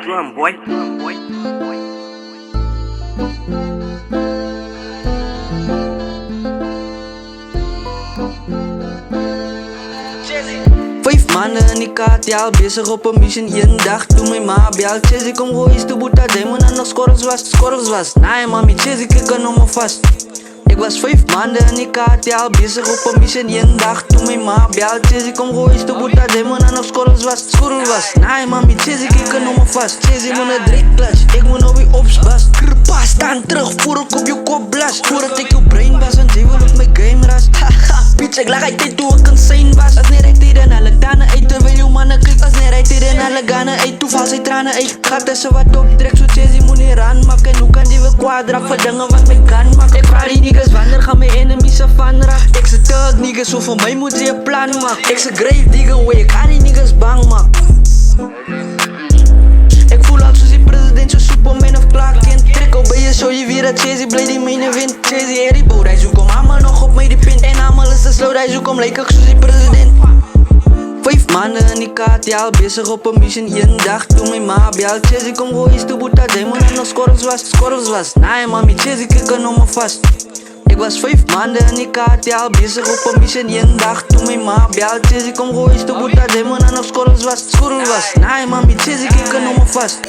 drum, boy. 5 maanden in die KTL, bezig op een mission, één dag toen mijn ma belt. Chizzy kom gooien, de boeta, zij moet aan nog skorrels was. Nee mami, Chizzy kijk er nog maar vast. Ik was 5 maanden in die KTL, bezig op een mission, één dag toen mijn ma belt. Chizzy kom gooien, de boeta, zij moet aan nog skorrels was. Nee mami, Chizzy kijk er nog maar vast. Chizzy moet naar drinkplas, ik moet nog weer opsbas. Krpa, staan terug, voor ik op je kop blast. Voordat ik je brain was, en zij wil op mijn game rast. Haha, bitch, ik lag uit dit toen ik insane was. Als niet recht hier en alle danen uit, terwijl je mannen klikt. Als niet recht hier en alle ganen uit, toeval zijn tranen uit. Gaat tussen wat op, trek zo Chizzy moet niet ranmaken. En hoe kan die wel kwadraak voor dingen wat mij kan maken? Ik vraag die niggas wanneer gaan mijn enemies ervan raak. Ik zeg thug niggas, zo voor mij moet ze een plan maken. Ik zeg grave digger way, ik ga die niggas bang maken. Ik voel al zoals die president, zo Superman of Clark Kent. Trek op bij je, zo je weer dat Chizzy blij die mijne wint. Chizzy Harry Boot, hij zoekt om allemaal nog op mij die pint. En allemaal is te slow, hij zoekt om lijkt ook zoals die president. 5 maanden in die KTL, bezig op een mission, één dag toen mijn ma belt. Chizzy kom gooien, de boeta, zij moet aan nog skorrels was. Nee mami, Chizzy kijk er nog maar vast. Ik was 5 maanden in die KTL, bezig op een mission, één dag toen mijn ma belt. Chizzy kom gooien, de boeta, zij moet aan nog skorrels was. Nee mami, Chizzy kijk er nog maar vast.